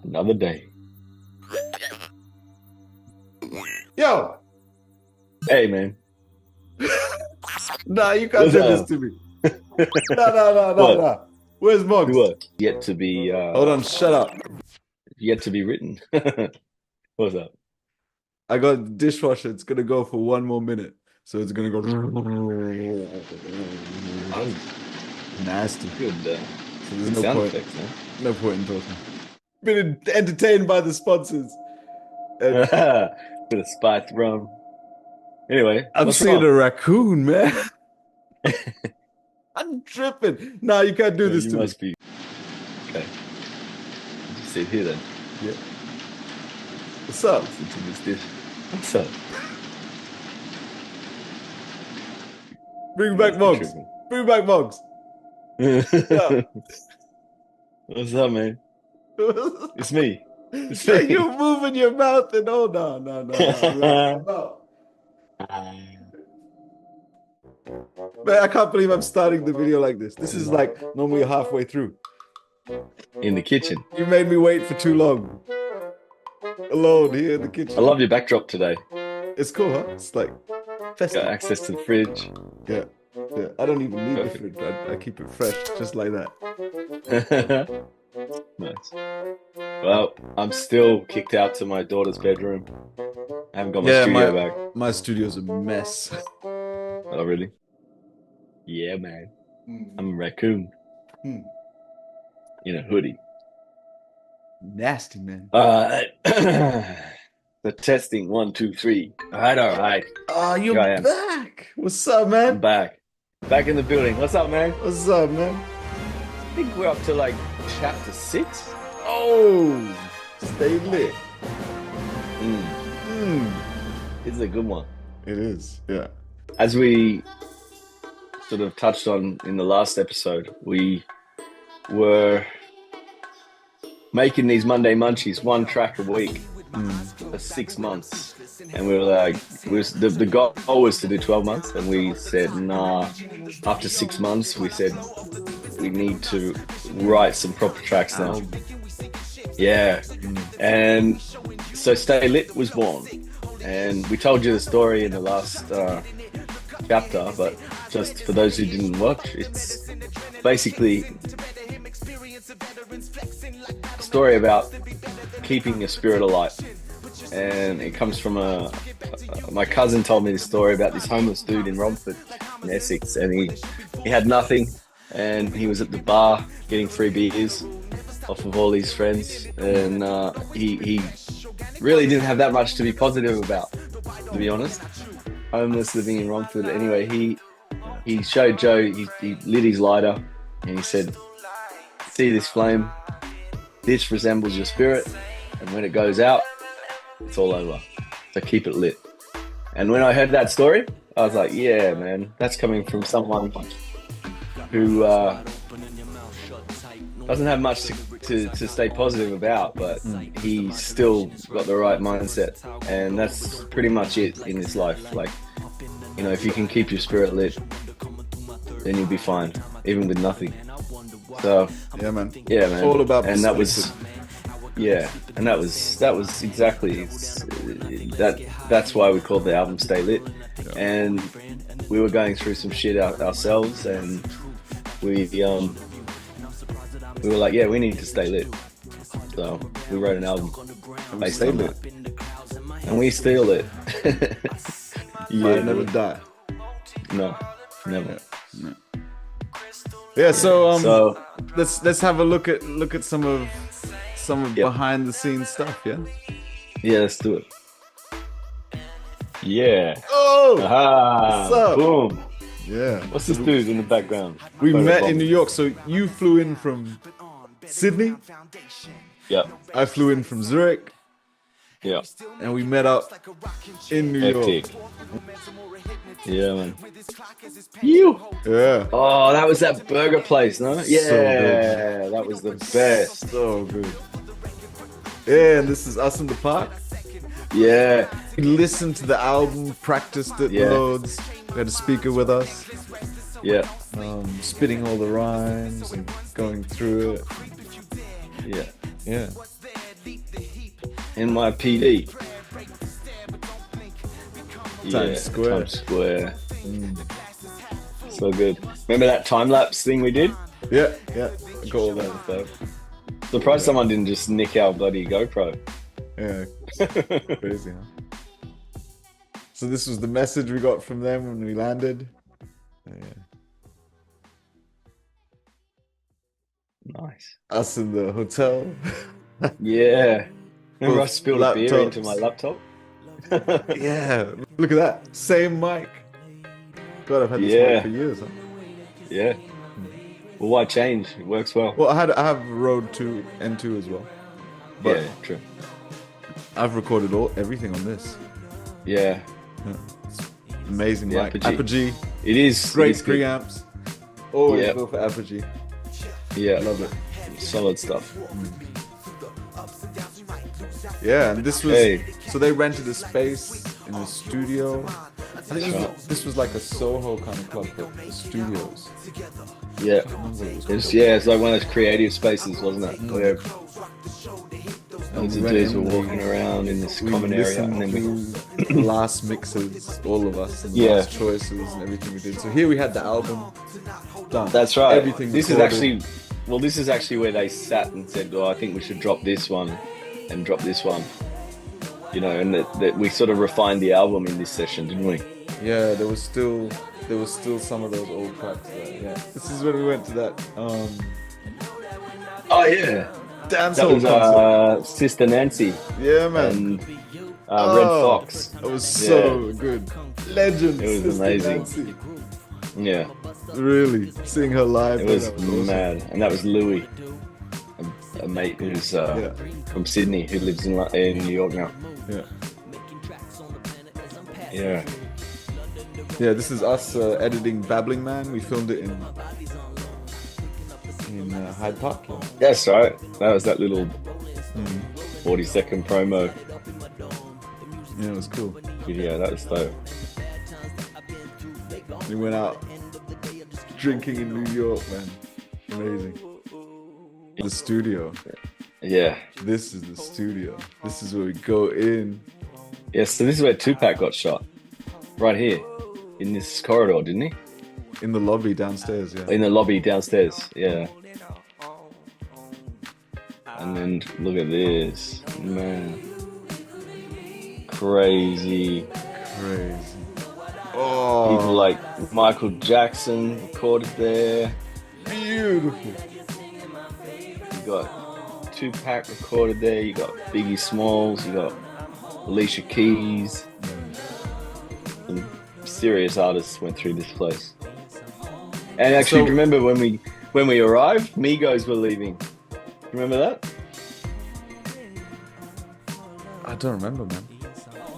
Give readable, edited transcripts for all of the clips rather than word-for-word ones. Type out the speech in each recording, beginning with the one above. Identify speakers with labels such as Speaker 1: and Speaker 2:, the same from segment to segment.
Speaker 1: Another day.
Speaker 2: Yo,
Speaker 1: Hey, man.
Speaker 2: nah, you can't
Speaker 1: What's
Speaker 2: do this
Speaker 1: up?
Speaker 2: to me. No.
Speaker 1: What?
Speaker 2: Where's
Speaker 1: Do
Speaker 2: MOGz?
Speaker 1: what? Yet to be
Speaker 2: Hold on, shut up.
Speaker 1: yet to be written. What's up?
Speaker 2: I got the dishwasher. It's gonna go for 1 more minute. So it's gonna go nasty.
Speaker 1: Good,
Speaker 2: So there's
Speaker 1: good
Speaker 2: no
Speaker 1: sound
Speaker 2: point.
Speaker 1: effects,
Speaker 2: No point in talking. Been entertained by the sponsors. And
Speaker 1: man. Bit of spiked rum. Anyway,
Speaker 2: I'm
Speaker 1: what's
Speaker 2: seeing
Speaker 1: wrong?
Speaker 2: a raccoon, man. I'm tripping. Nah, you can't do this
Speaker 1: You
Speaker 2: to me.
Speaker 1: must be okay. Just sit here then.
Speaker 2: Yeah. What's up?
Speaker 1: Listen to this dish. What's up?
Speaker 2: Bring back
Speaker 1: Must be
Speaker 2: MOGz. Bring back MOGz.
Speaker 1: tripping.
Speaker 2: Yeah.
Speaker 1: What's up, man? It's me. It's
Speaker 2: Are
Speaker 1: me.
Speaker 2: you moving your mouth and oh no. Relax. No. Man, I can't believe I'm starting the video like this. This is like normally halfway through.
Speaker 1: In the kitchen.
Speaker 2: You made me wait for too long. Alone here in the kitchen.
Speaker 1: I love your backdrop today.
Speaker 2: It's cool, huh? It's like
Speaker 1: Got
Speaker 2: festive.
Speaker 1: access to the fridge.
Speaker 2: Yeah. I don't even need the
Speaker 1: Perfect.
Speaker 2: fridge. I keep it fresh, just like that.
Speaker 1: Nice. Well, I'm still kicked out to my daughter's bedroom. I haven't got my
Speaker 2: Yeah,
Speaker 1: studio back.
Speaker 2: my studio's a mess.
Speaker 1: Oh, really? Yeah, man. I'm a raccoon
Speaker 2: Hmm.
Speaker 1: in a hoodie.
Speaker 2: Nasty, man.
Speaker 1: The testing, 1, 2, 3. All right.
Speaker 2: Oh, you're
Speaker 1: Here I am.
Speaker 2: back. What's up,
Speaker 1: I'm
Speaker 2: man?
Speaker 1: back. Back in the building. What's up, man?
Speaker 2: What's up, man?
Speaker 1: I think we're up to like chapter 6.
Speaker 2: Oh, stay lit.
Speaker 1: Mm, this is a good one.
Speaker 2: It is, yeah.
Speaker 1: As we sort of touched on in the last episode, we were making these Monday Munchies, 1 track a week for 6 months. And we were like, the goal was to do 12 months. And we said, nah, after 6 months, we said, we need to write some proper tracks now. Yeah. And so Stay Lit was born. And we told you the story in the last chapter, but just for those who didn't watch, it's basically a story about keeping your spirit alive. And it comes from my cousin told me this story about this homeless dude in Romford in Essex, and he had nothing, and he was at the bar getting 3 beers off of all his friends, and he really didn't have that much to be positive about, to be honest. Homeless, living in Romford. Anyway, he showed Joe, he lit his lighter, and he said, see this flame? This resembles your spirit, and when it goes out, it's all over. So keep it lit. And when I heard that story, I was like, yeah, man, that's coming from someone who doesn't have much to stay positive about, but he's still got the right mindset. And that's pretty much it in this life. Like, you know, if you can keep your spirit lit, then you'll be fine, even with nothing. So
Speaker 2: Yeah, man.
Speaker 1: yeah, man.
Speaker 2: All about
Speaker 1: and that
Speaker 2: perspective.
Speaker 1: was and that was exactly that's why we called the album Stay Lit. And we were going through some shit ourselves, and we were like, yeah, we need to stay lit. So we wrote an album based on that, and we still lit.
Speaker 2: Might never die.
Speaker 1: No, never.
Speaker 2: Yeah, so
Speaker 1: So
Speaker 2: let's have a look at some of
Speaker 1: Yep.
Speaker 2: behind the scenes stuff, yeah?
Speaker 1: yeah, let's do it. Yeah.
Speaker 2: Oh,
Speaker 1: Aha.
Speaker 2: What's up?
Speaker 1: Boom.
Speaker 2: yeah.
Speaker 1: What's this dude in the background?
Speaker 2: We
Speaker 1: Photo
Speaker 2: met
Speaker 1: bomb.
Speaker 2: in New York, so you flew in from Sydney,
Speaker 1: Yep.
Speaker 2: I flew in from Zurich,
Speaker 1: Yep.
Speaker 2: and we met up in New
Speaker 1: Hectic.
Speaker 2: York.
Speaker 1: Yeah, man. You.
Speaker 2: Yeah,
Speaker 1: Oh, that was that burger place, no? Yeah,
Speaker 2: good.
Speaker 1: that was the best.
Speaker 2: so good. Yeah, and this is us in the park.
Speaker 1: Yeah,
Speaker 2: We listened to the album, practiced it
Speaker 1: Yeah.
Speaker 2: loads. We had a speaker with us,
Speaker 1: yeah,
Speaker 2: spitting all the rhymes and going through it.
Speaker 1: yeah.
Speaker 2: Yeah.
Speaker 1: NYPD.
Speaker 2: Times Square.
Speaker 1: Times Square. So good. Remember that time lapse thing we did?
Speaker 2: Yeah, yeah. Got all that stuff.
Speaker 1: Surprised someone didn't just nick our bloody GoPro.
Speaker 2: Yeah, crazy, huh? So this was the message we got from them when we landed. Yeah.
Speaker 1: Nice.
Speaker 2: Us in the hotel.
Speaker 1: Yeah. Remember I
Speaker 2: Both
Speaker 1: spilled a beer into
Speaker 2: laptops.
Speaker 1: my laptop?
Speaker 2: Yeah, look at that. Same mic. God, I've had this mic for years, huh?
Speaker 1: Yeah. Well, why change? It works well.
Speaker 2: Well, I have Rode 2 N2 as well. But
Speaker 1: yeah, true.
Speaker 2: I've recorded everything on this.
Speaker 1: Yeah.
Speaker 2: It's amazing
Speaker 1: The
Speaker 2: mic.
Speaker 1: Apogee.
Speaker 2: Apogee.
Speaker 1: It is.
Speaker 2: Great
Speaker 1: it is good.
Speaker 2: preamps. Always
Speaker 1: Yep.
Speaker 2: go for Apogee.
Speaker 1: Yeah.
Speaker 2: Love it.
Speaker 1: Solid stuff.
Speaker 2: Yeah, and this was
Speaker 1: Hey.
Speaker 2: so they rented a space in a studio. I think this was like a Soho kind of club, but the studios.
Speaker 1: Yeah. It's like one of those creative spaces, wasn't it? Where
Speaker 2: And
Speaker 1: the
Speaker 2: we
Speaker 1: dudes were
Speaker 2: went in,
Speaker 1: walking around in this
Speaker 2: we
Speaker 1: common area,
Speaker 2: listened
Speaker 1: and then
Speaker 2: to the last mixes, all of us, and the
Speaker 1: Yeah.
Speaker 2: last choices and everything we did. So here we had the album done.
Speaker 1: that's right.
Speaker 2: Everything
Speaker 1: This is
Speaker 2: recorded.
Speaker 1: actually where they sat and said, "Oh, I think we should drop this one and drop this one." You know, and that we sort of refined the album in this session, didn't we?
Speaker 2: Yeah, there was still some of those old tracks there. Yeah, this is when we went to that
Speaker 1: Oh yeah,
Speaker 2: dance
Speaker 1: that
Speaker 2: hall
Speaker 1: was
Speaker 2: concert.
Speaker 1: Sister Nancy
Speaker 2: Yeah, man.
Speaker 1: and Red Fox.
Speaker 2: That was so good. Legend.
Speaker 1: It was
Speaker 2: Sister
Speaker 1: amazing.
Speaker 2: Nancy.
Speaker 1: Yeah,
Speaker 2: Really, seeing her live.
Speaker 1: it
Speaker 2: man,
Speaker 1: was
Speaker 2: that awesome.
Speaker 1: mad, and that was Louis, a mate who's from Sydney who lives in New York now.
Speaker 2: Yeah.
Speaker 1: Yeah.
Speaker 2: Yeah, this is us editing Babbling Man. We filmed it in Hyde Park. Yeah.
Speaker 1: That's right. That was that little 40-second promo
Speaker 2: Yeah, it was cool.
Speaker 1: video. That was dope.
Speaker 2: We went out drinking in New York, man. Amazing. The studio.
Speaker 1: Yeah.
Speaker 2: This is the studio. This is where we go in.
Speaker 1: Yeah, so this is where Tupac got shot. Right here. In this corridor, didn't he?
Speaker 2: In the lobby downstairs, yeah.
Speaker 1: In the lobby downstairs, yeah. And then look at this. Man. Crazy.
Speaker 2: Crazy.
Speaker 1: People
Speaker 2: Oh,
Speaker 1: like Michael Jackson recorded there.
Speaker 2: beautiful.
Speaker 1: You got Tupac recorded there. You got Biggie Smalls. You got Alicia Keys. Some serious artists went through this place. And actually,
Speaker 2: So-
Speaker 1: do you remember when we arrived? MOGz were leaving. Remember that?
Speaker 2: I don't remember, man.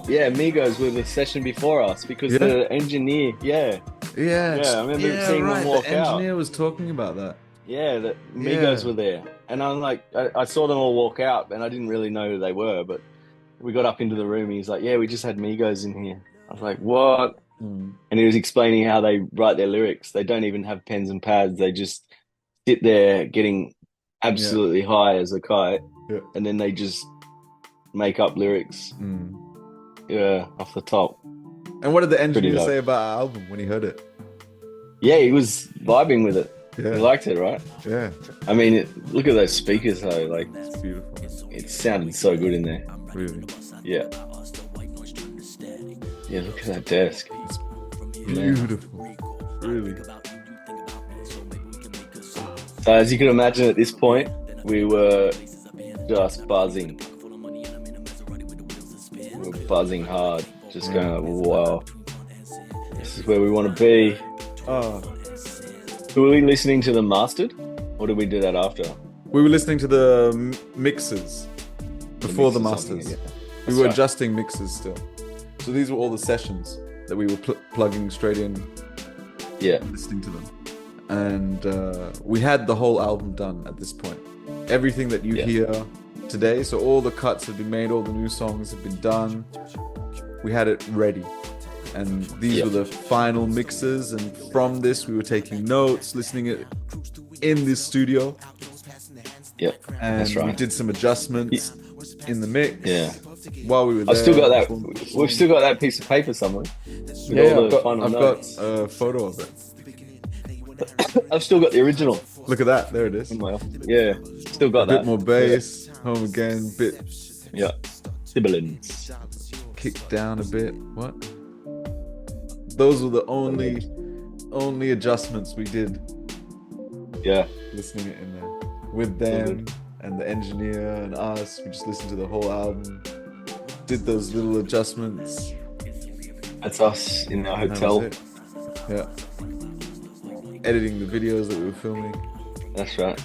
Speaker 1: Yeah, MOGz were the session before us because
Speaker 2: Yeah.
Speaker 1: the engineer. Yeah,
Speaker 2: Yeah,
Speaker 1: I remember seeing them walk
Speaker 2: the
Speaker 1: out.
Speaker 2: engineer was talking about that.
Speaker 1: yeah, the MOGz
Speaker 2: Yeah.
Speaker 1: were there, and I'm like, I saw them all walk out, and I didn't really know who they were, but we got up into the room, and he's like, "Yeah, we just had MOGz in here." I was like, "What?" And he was explaining how they write their lyrics. They don't even have pens and pads. They just sit there getting absolutely high as a kite,
Speaker 2: Yeah.
Speaker 1: and then they just make up lyrics.
Speaker 2: Mm.
Speaker 1: Yeah, off the top.
Speaker 2: And what did the engineer
Speaker 1: dope.
Speaker 2: say about our album when he heard it?
Speaker 1: Yeah, he was vibing with it.
Speaker 2: Yeah,
Speaker 1: He liked it, right?
Speaker 2: yeah,
Speaker 1: I mean, look at those speakers though. Like,
Speaker 2: it's beautiful.
Speaker 1: it sounded so good in there.
Speaker 2: Really,
Speaker 1: Yeah. Yeah, look at that desk.
Speaker 2: it's beautiful. Really.
Speaker 1: So as you can imagine, at this point, we were just buzzing. We were buzzing hard, just going like, wow, this is where we want to be.
Speaker 2: Oh,
Speaker 1: Were we listening to the mastered, or did we do that after?
Speaker 2: we were listening to the mixes before the
Speaker 1: mixes,
Speaker 2: masters.
Speaker 1: something, yeah.
Speaker 2: We
Speaker 1: That's
Speaker 2: were
Speaker 1: right.
Speaker 2: adjusting mixes still. So these were all the sessions that we were plugging straight in,
Speaker 1: Yeah,
Speaker 2: listening to them. And we had the whole album done at this point. Everything that you
Speaker 1: Yeah.
Speaker 2: hear today, so all the cuts have been made, all the new songs have been done. We had it ready. And these
Speaker 1: Yeah.
Speaker 2: were the final mixes. And from this, we were taking notes, listening it in this studio.
Speaker 1: yeah,
Speaker 2: And
Speaker 1: that's right.
Speaker 2: we did some adjustments. in the mix.
Speaker 1: Yeah.
Speaker 2: While we were
Speaker 1: I've still
Speaker 2: there,
Speaker 1: got that.
Speaker 2: performing the
Speaker 1: We've
Speaker 2: song.
Speaker 1: still got that piece of paper somewhere with
Speaker 2: Yeah,
Speaker 1: all the final
Speaker 2: I've got
Speaker 1: notes.
Speaker 2: a photo of it.
Speaker 1: I've still got the original
Speaker 2: Look at that. There it is.
Speaker 1: in my office. Yeah, still
Speaker 2: A
Speaker 1: got
Speaker 2: bit
Speaker 1: that.
Speaker 2: more bass, home again, bit
Speaker 1: Yeah. Sibilance.
Speaker 2: kicked down a bit. What? Those were the only adjustments we did
Speaker 1: Yeah.
Speaker 2: listening it in there with them and the engineer and us. We just listened to the whole album, did those little adjustments.
Speaker 1: That's us in our
Speaker 2: and that
Speaker 1: hotel.
Speaker 2: was it. Yeah. Editing the videos that we were filming.
Speaker 1: That's right.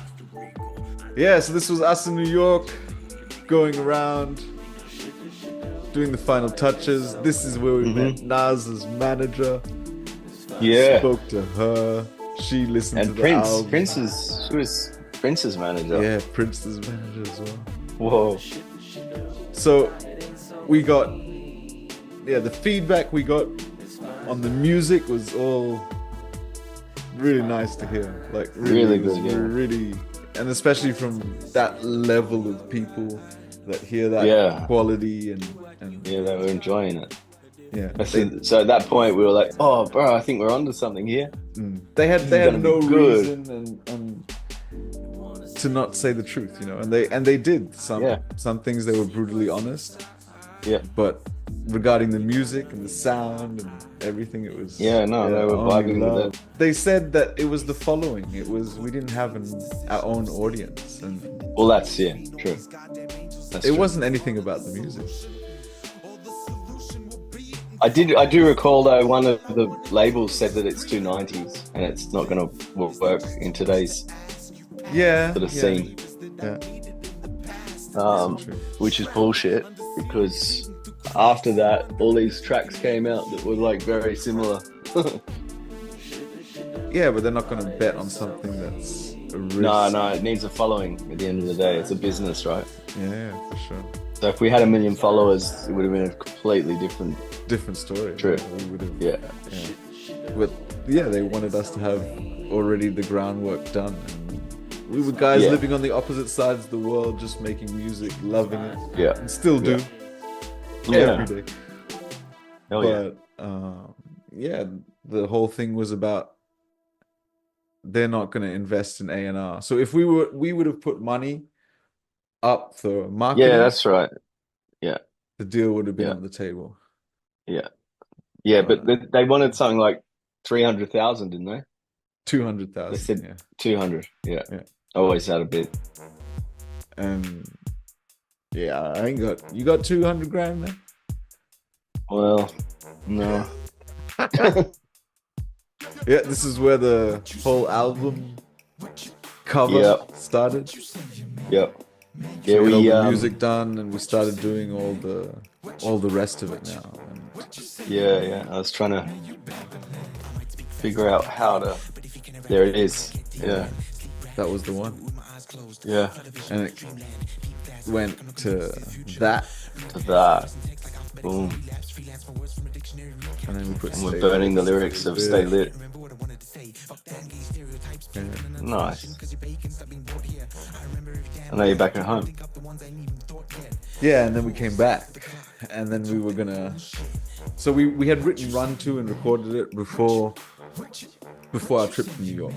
Speaker 2: Yeah, so this was us in New York, going around, doing the final touches. This is where we met Nas's manager.
Speaker 1: Yeah.
Speaker 2: Spoke to her. She listened to
Speaker 1: And
Speaker 2: the album.
Speaker 1: She was Prince's manager.
Speaker 2: Yeah, Prince's manager as well.
Speaker 1: Whoa.
Speaker 2: So we got, the feedback we got on the music was all really nice to hear. Like
Speaker 1: Really
Speaker 2: it was
Speaker 1: good, yeah.
Speaker 2: really, and especially from that level of people that hear that
Speaker 1: Yeah.
Speaker 2: quality and
Speaker 1: Yeah, they were enjoying it.
Speaker 2: yeah.
Speaker 1: So at that point, we were like, "Oh, bro, I think we're onto something here."
Speaker 2: They had
Speaker 1: gonna
Speaker 2: no
Speaker 1: be good.
Speaker 2: reason and to not say the truth, you know, and they did some things. They were brutally honest,
Speaker 1: Yeah.
Speaker 2: but regarding the music and the sound and everything, it was
Speaker 1: Yeah, no, they were
Speaker 2: only
Speaker 1: vibing with
Speaker 2: love.
Speaker 1: it.
Speaker 2: They said that it was the following. It was we didn't have our own audience, and
Speaker 1: Well, that's true. That's
Speaker 2: it
Speaker 1: true.
Speaker 2: wasn't anything about the music.
Speaker 1: I do recall though, one of the labels said that it's too 90s and it's not going to work in today's
Speaker 2: Yeah,
Speaker 1: sort of scene,
Speaker 2: Yeah, true.
Speaker 1: which is bullshit because after that, all these tracks came out that were like very similar.
Speaker 2: Yeah, but they're not going to bet on something that's a risk.
Speaker 1: No, it needs a following at the end of the day. It's a business, right?
Speaker 2: Yeah, for sure.
Speaker 1: So if we had 1 million followers, it would have been a completely different.
Speaker 2: Different story.
Speaker 1: True.
Speaker 2: We would have.
Speaker 1: Yeah.
Speaker 2: But yeah, they wanted us to have already the groundwork done. And we were guys living on the opposite sides of the world, just making music, loving it.
Speaker 1: Yeah.
Speaker 2: And still do.
Speaker 1: Yeah.
Speaker 2: Every day.
Speaker 1: Oh yeah.
Speaker 2: But the whole thing was about they're not going to invest in A&R. So if we would have put money up for marketing.
Speaker 1: Yeah, that's right. Yeah.
Speaker 2: The deal would have been on the table.
Speaker 1: Yeah. Yeah, but they wanted something like 300,000, didn't they?
Speaker 2: 200,000.
Speaker 1: They said
Speaker 2: yeah.
Speaker 1: 200. Yeah. Always had a bit.
Speaker 2: And yeah, I ain't got. You got 200 grand then?
Speaker 1: Well, no.
Speaker 2: Yeah, this is where the whole album cover started.
Speaker 1: Yep.
Speaker 2: So
Speaker 1: Yeah,
Speaker 2: we
Speaker 1: we
Speaker 2: got the music done, and we started doing all the rest of it now. And
Speaker 1: yeah. I was trying to figure out how to. There it is. Yeah.
Speaker 2: that was the one.
Speaker 1: Yeah.
Speaker 2: And it went to that,
Speaker 1: To that. Boom.
Speaker 2: and then we put.
Speaker 1: And we're
Speaker 2: Stay
Speaker 1: burning the
Speaker 2: Lit.
Speaker 1: lyrics of Stay Lit.
Speaker 2: Yeah.
Speaker 1: Nice. I know you're back at home.
Speaker 2: Yeah, and then we came back, and then we were gonna. So we had written Run To and recorded it before our trip to New York.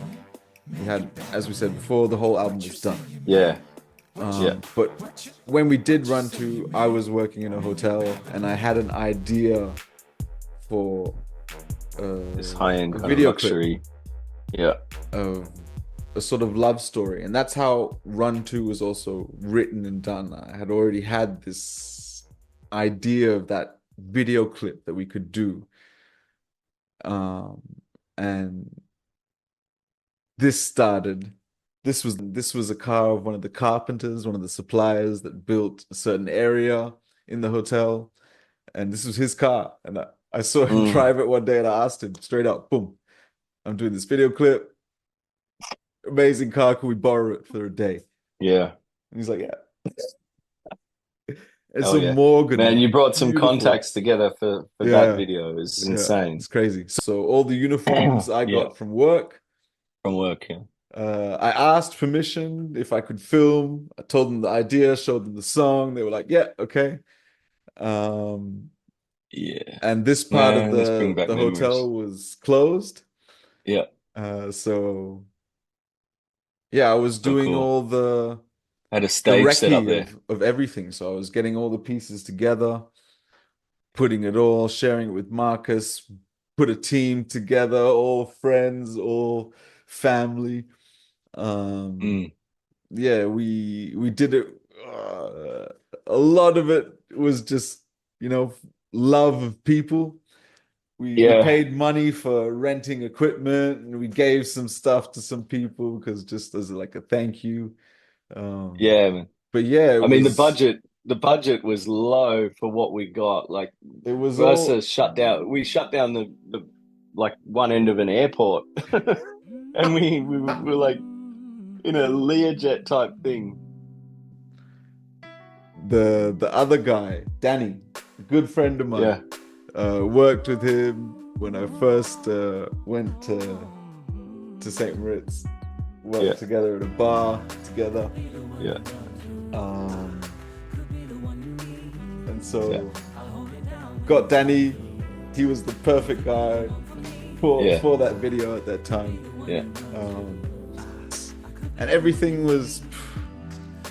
Speaker 2: We had, as we said before, the whole album was done.
Speaker 1: Yeah.
Speaker 2: But when we did Run To, I was working in a hotel, and I had an idea for
Speaker 1: This high-end kind of
Speaker 2: video clip.
Speaker 1: luxury. Yeah.
Speaker 2: Of a sort of love story, and that's how Run To was also written and done. I had already had this idea of that video clip that we could do, and this started. This was a car of one of the carpenters, one of the suppliers that built a certain area in the hotel, and this was his car. And I saw him drive it one day, and I asked him straight up, "Boom, I'm doing this video clip. Amazing car. Can we borrow it for a day?"
Speaker 1: Yeah.
Speaker 2: And he's like, "Yeah." And
Speaker 1: Hell
Speaker 2: so
Speaker 1: yeah.
Speaker 2: Morgan,
Speaker 1: Man, you brought some
Speaker 2: beautiful.
Speaker 1: contacts together for that video. It's insane.
Speaker 2: It's crazy. So all the uniforms I got from work,
Speaker 1: From work, yeah.
Speaker 2: I asked permission if I could film. I told them the idea, showed them the song. They were like, "Yeah, okay." Um,
Speaker 1: Yeah,
Speaker 2: and this part of
Speaker 1: man, let's bring back
Speaker 2: the
Speaker 1: memories.
Speaker 2: hotel was closed.
Speaker 1: Yeah,
Speaker 2: So yeah, I was
Speaker 1: so
Speaker 2: doing
Speaker 1: cool.
Speaker 2: all
Speaker 1: Had a
Speaker 2: the
Speaker 1: stage set up
Speaker 2: recce
Speaker 1: there.
Speaker 2: of everything. So I was getting all the pieces together, putting it all, sharing it with Marcus, put a team together, all friends, all family. Um,
Speaker 1: Mm.
Speaker 2: yeah, we did it. Uh, a lot of it was just, you know, love of people. We
Speaker 1: Yeah,
Speaker 2: paid money for renting equipment, and we gave some stuff to some people because just as like a thank you. Um,
Speaker 1: yeah, man.
Speaker 2: but yeah,
Speaker 1: I mean, the budget was low for what we got. Like
Speaker 2: it was
Speaker 1: Versa
Speaker 2: all
Speaker 1: shut down. We shut down the like one end of an airport, and we were like in a Learjet type thing.
Speaker 2: the other guy, Danny, a good friend of mine.
Speaker 1: Yeah,
Speaker 2: Worked with him when I first went to St. Moritz.
Speaker 1: yeah,
Speaker 2: Worked together at a bar together.
Speaker 1: yeah,
Speaker 2: Um, and
Speaker 1: yeah,
Speaker 2: so got Danny. He was the perfect guy
Speaker 1: yeah,
Speaker 2: for that video at that time.
Speaker 1: yeah.
Speaker 2: Um, and everything was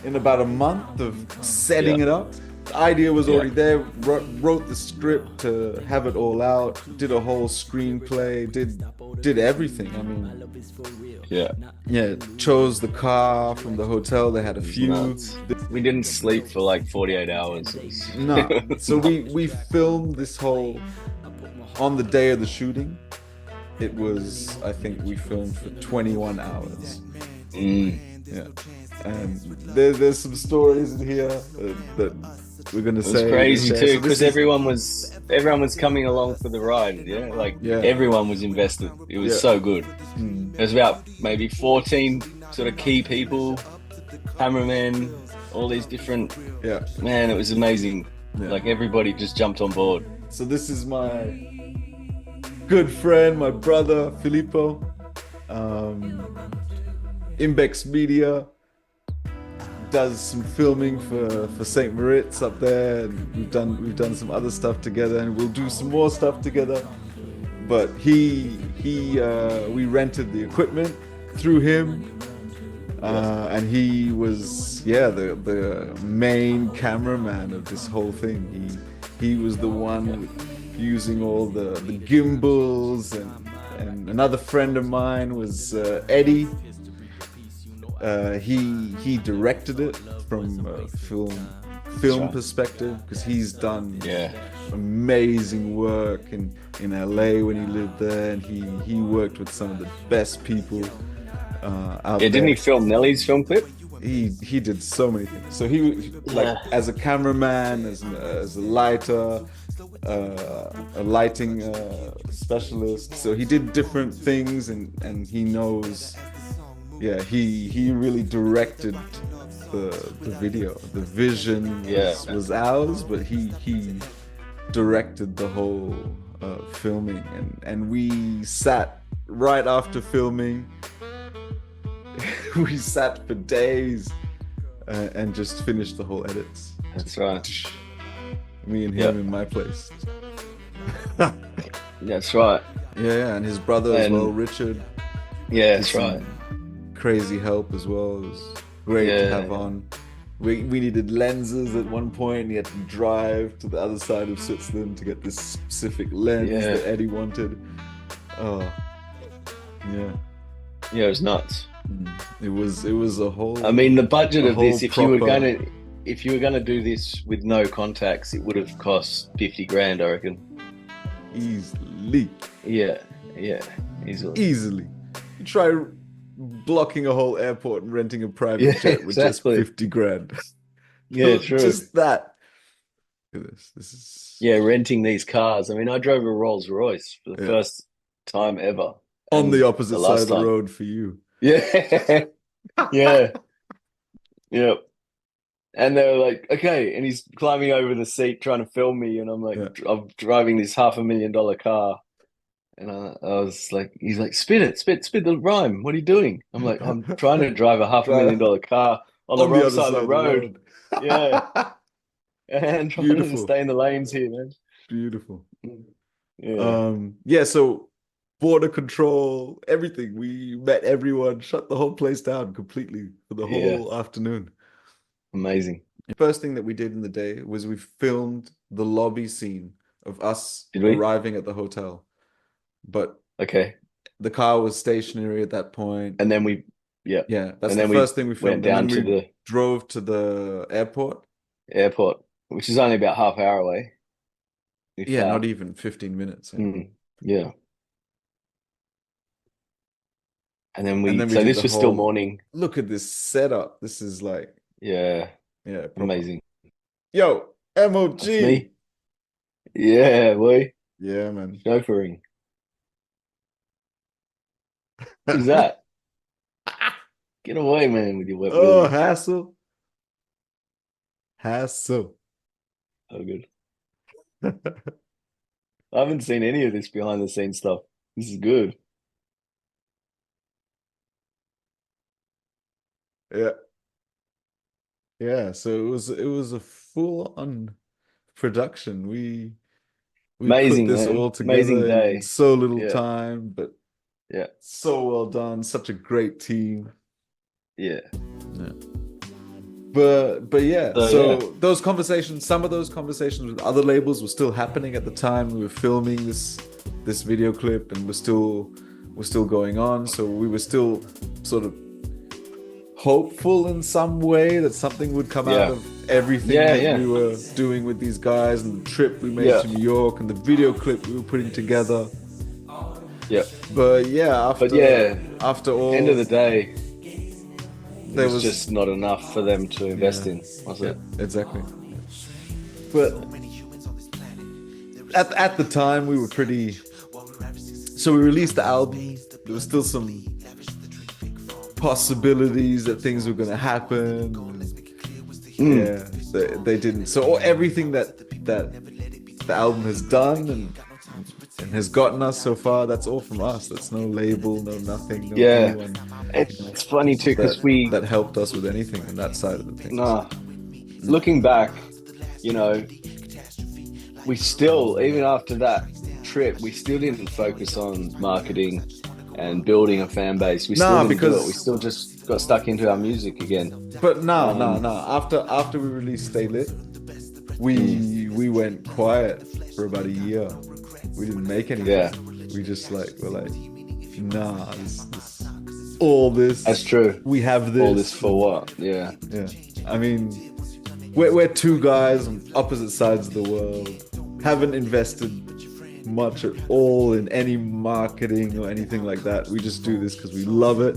Speaker 2: in about a month of
Speaker 1: Yeah,
Speaker 2: setting it up. The idea was
Speaker 1: yeah,
Speaker 2: already there. Wrote the script to have it all out. Did a whole screenplay. Did everything. I mean,
Speaker 1: yeah.
Speaker 2: yeah. Chose the car from the hotel. They had a
Speaker 1: It was
Speaker 2: few.
Speaker 1: nuts. We didn't sleep for like 48 hours. It was,
Speaker 2: Nah.
Speaker 1: it was
Speaker 2: So
Speaker 1: nuts.
Speaker 2: we filmed this whole on the day of the shooting. It was, I think we filmed for 21 hours.
Speaker 1: Mm.
Speaker 2: Yeah. And there's some stories in here that we're gonna
Speaker 1: It was
Speaker 2: say, we're gonna
Speaker 1: crazy
Speaker 2: share.
Speaker 1: too
Speaker 2: So this
Speaker 1: because
Speaker 2: is,
Speaker 1: everyone was coming along for the ride. Yeah, like
Speaker 2: yeah,
Speaker 1: everyone was invested. It was
Speaker 2: yeah,
Speaker 1: so good.
Speaker 2: mm,
Speaker 1: There's about maybe 14 sort of key people, cameramen, all these different.
Speaker 2: yeah,
Speaker 1: Man, it was amazing.
Speaker 2: yeah.
Speaker 1: Like everybody just jumped on board.
Speaker 2: So this is my good friend, my brother Filippo, um, Imbex Media. Does some filming for St. Moritz up there, and we've done some other stuff together, and we'll do some more stuff together. But we rented the equipment through him,
Speaker 1: Yeah,
Speaker 2: and he was, yeah, the main cameraman of this whole thing. He was the one using all the gimbals, and another friend of mine was Eddie. He directed it from a
Speaker 1: that's
Speaker 2: film
Speaker 1: right.
Speaker 2: perspective because he's done
Speaker 1: Yeah,
Speaker 2: amazing work in LA when he lived there, and he worked with some of the best people
Speaker 1: yeah.
Speaker 2: out
Speaker 1: Didn't he
Speaker 2: there.
Speaker 1: film Nelly's film clip?
Speaker 2: He did so many things. So he, like,
Speaker 1: Yeah,
Speaker 2: as a cameraman, as a lighter, a lighting specialist. So he did different things, and he knows. Yeah, he really directed the video. The vision
Speaker 1: yeah.
Speaker 2: was ours, but he directed the whole filming, and we sat right after filming. We sat for days and just finished the whole edits.
Speaker 1: That's right.
Speaker 2: Me and
Speaker 1: Yeah,
Speaker 2: him in my place.
Speaker 1: that's right.
Speaker 2: Yeah, and his brother as well,
Speaker 1: And
Speaker 2: Richard,
Speaker 1: yeah,
Speaker 2: did
Speaker 1: that's right.
Speaker 2: some crazy help as well. It was great to
Speaker 1: Yeah,
Speaker 2: have on. We needed lenses at one point, and he had to drive to the other side of Switzerland to get this specific lens
Speaker 1: yeah,
Speaker 2: that Eddie wanted. Oh, yeah.
Speaker 1: yeah. It was nuts.
Speaker 2: It was
Speaker 1: I mean, the
Speaker 2: a
Speaker 1: budget of
Speaker 2: whole
Speaker 1: this,
Speaker 2: proper
Speaker 1: if you were gonna do this with no contacts, it would have cost 50 grand, I reckon.
Speaker 2: easily,
Speaker 1: Yeah, yeah, easily.
Speaker 2: easily. You try blocking a whole airport and renting a
Speaker 1: Yeah,
Speaker 2: private jet with just
Speaker 1: exactly.
Speaker 2: 50 grand.
Speaker 1: Yeah, true.
Speaker 2: Just that. Look at this. This is
Speaker 1: Yeah, renting these cars. I mean, I drove a Rolls Royce for the
Speaker 2: yeah.
Speaker 1: first time ever,
Speaker 2: On the
Speaker 1: and
Speaker 2: opposite
Speaker 1: the
Speaker 2: side
Speaker 1: last
Speaker 2: of the
Speaker 1: time.
Speaker 2: road for you.
Speaker 1: Yeah, yeah, yeah. And they were like, okay. And he's climbing over the seat trying to film me. And I'm like,
Speaker 2: Yeah.
Speaker 1: I'm driving this $500,000 car. And I was like, he's like, spit the rhyme. What are you doing? I'm like, I'm trying to drive a half a
Speaker 2: Right.
Speaker 1: million dollar car on the
Speaker 2: On the
Speaker 1: wrong
Speaker 2: other
Speaker 1: side of
Speaker 2: side
Speaker 1: the
Speaker 2: of the
Speaker 1: road.
Speaker 2: road.
Speaker 1: Yeah. And trying to
Speaker 2: Beautiful.
Speaker 1: stay in the lanes here, man.
Speaker 2: Beautiful.
Speaker 1: Yeah.
Speaker 2: Yeah, so border control, everything. We met everyone, shut the whole place down completely for the
Speaker 1: Yeah.
Speaker 2: whole afternoon.
Speaker 1: Amazing.
Speaker 2: First thing that we did in the day was we filmed the lobby scene of us
Speaker 1: Did we?
Speaker 2: arriving at the hotel. But
Speaker 1: Okay.
Speaker 2: the car was stationary at that point.
Speaker 1: And then yeah.
Speaker 2: Yeah, that's
Speaker 1: And
Speaker 2: the
Speaker 1: then we
Speaker 2: first thing we
Speaker 1: went
Speaker 2: filmed. And
Speaker 1: down
Speaker 2: then
Speaker 1: to
Speaker 2: we
Speaker 1: the
Speaker 2: drove to the airport.
Speaker 1: airport, which is only about half hour away, if
Speaker 2: Yeah, not
Speaker 1: that.
Speaker 2: even 15 minutes. Yeah.
Speaker 1: Yeah. And then
Speaker 2: And then we
Speaker 1: so
Speaker 2: did
Speaker 1: this
Speaker 2: the
Speaker 1: was still
Speaker 2: whole,
Speaker 1: morning.
Speaker 2: look at this setup. This is like,
Speaker 1: Yeah.
Speaker 2: yeah, proper.
Speaker 1: Amazing.
Speaker 2: Yo,
Speaker 1: That's
Speaker 2: MOG.
Speaker 1: me. Yeah, boy.
Speaker 2: Yeah, man.
Speaker 1: Chauffeuring. Who's that? Get away, man, with your wet
Speaker 2: Oh,
Speaker 1: willies.
Speaker 2: hassle. Hassle.
Speaker 1: So good. I haven't seen any of this behind the scenes stuff. This is good.
Speaker 2: Yeah. Yeah, so it was a full on production. We put
Speaker 1: Amazing,
Speaker 2: this
Speaker 1: man.
Speaker 2: all
Speaker 1: Amazing
Speaker 2: together in
Speaker 1: day.
Speaker 2: so little
Speaker 1: Yeah.
Speaker 2: time, but
Speaker 1: Yeah.
Speaker 2: so well done. Such a great team.
Speaker 1: Yeah.
Speaker 2: Yeah. But yeah,
Speaker 1: So
Speaker 2: so
Speaker 1: yeah.
Speaker 2: those conversations, some of those conversations with other labels were still happening at the time. We were filming this video clip and we're still going on. So we were still sort of hopeful in some way that something would come out
Speaker 1: Yeah.
Speaker 2: of everything
Speaker 1: Yeah,
Speaker 2: that
Speaker 1: yeah.
Speaker 2: we were doing with these guys and the trip we made
Speaker 1: Yeah.
Speaker 2: to New York and the video clip we were putting together.
Speaker 1: Yeah.
Speaker 2: But yeah,
Speaker 1: But yeah,
Speaker 2: after all,
Speaker 1: end of the day,
Speaker 2: there
Speaker 1: it was
Speaker 2: was
Speaker 1: just not enough for them to invest
Speaker 2: yeah,
Speaker 1: in, was
Speaker 2: yeah,
Speaker 1: it?
Speaker 2: exactly. But at the time we were pretty. So we released the album. There was still some possibilities that things were going to happen. Yeah, they didn't. So everything that the album has done and has gotten us so far, that's all from us. That's no label, no nothing, no
Speaker 1: Yeah.
Speaker 2: anyone
Speaker 1: It's funny too, because
Speaker 2: that helped us with anything on that side of the thing.
Speaker 1: nah, looking back, you know, we still, even after that trip, we still didn't focus on marketing and building a fan base. We still
Speaker 2: Nah,
Speaker 1: didn't do it.
Speaker 2: because-
Speaker 1: We still just got stuck into our music again.
Speaker 2: But no. After we released Stay Lit, we went quiet for about a year. We didn't make anything.
Speaker 1: Yeah.
Speaker 2: We just we're like, nah, all this.
Speaker 1: That's true.
Speaker 2: We have this.
Speaker 1: All this for what? Yeah.
Speaker 2: Yeah. I mean, we're two guys on opposite sides of the world. Haven't invested much at all in any marketing or anything like that. We just do this because we love it.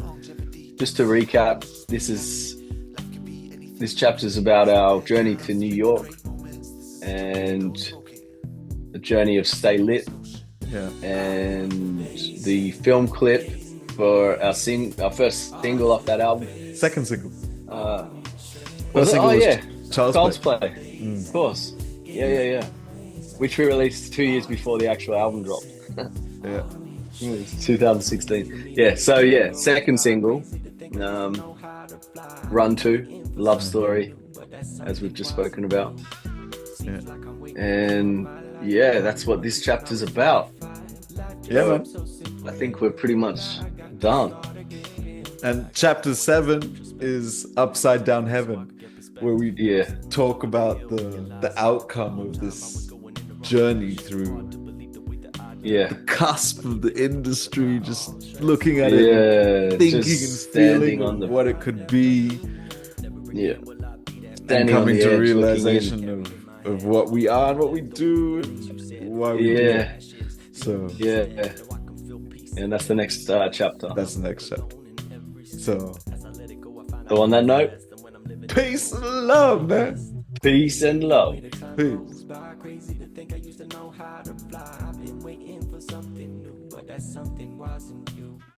Speaker 1: Just to recap, this chapter is about our journey to New York and the journey of Stay Lit,
Speaker 2: Yeah.
Speaker 1: and the film clip for our first single off that album.
Speaker 2: Second single.
Speaker 1: Was it?
Speaker 2: single
Speaker 1: Oh
Speaker 2: was
Speaker 1: yeah,
Speaker 2: Child's
Speaker 1: Play.
Speaker 2: Mm.
Speaker 1: Of course. Yeah. Which we released 2 years before the actual album dropped.
Speaker 2: Yeah.
Speaker 1: It was 2016. Yeah. So yeah, second single, Run To, Love Story, as we've just spoken about.
Speaker 2: Yeah.
Speaker 1: And yeah, that's what this chapter's about.
Speaker 2: Yeah, man.
Speaker 1: I think we're pretty much done.
Speaker 2: And chapter 7 is Upside Down Heaven, where we
Speaker 1: Yeah.
Speaker 2: talk about the outcome of this journey through
Speaker 1: Yeah.
Speaker 2: the cusp of the industry, just looking at
Speaker 1: Yeah.
Speaker 2: it, thinking and
Speaker 1: Just
Speaker 2: feeling
Speaker 1: standing on
Speaker 2: of
Speaker 1: the
Speaker 2: what it could be,
Speaker 1: yeah.
Speaker 2: and
Speaker 1: Standing on
Speaker 2: coming
Speaker 1: the
Speaker 2: to
Speaker 1: edge, looking in.
Speaker 2: realization of what we are and what we do and why we do
Speaker 1: Yeah.
Speaker 2: it. So
Speaker 1: Yeah. And that's the next chapter.
Speaker 2: that's the next chapter. So
Speaker 1: So on that note,
Speaker 2: peace and love, man.
Speaker 1: peace and love.
Speaker 2: Peace.
Speaker 3: Crazy to think I used to know how to fly. I've been waiting for something new, but that's something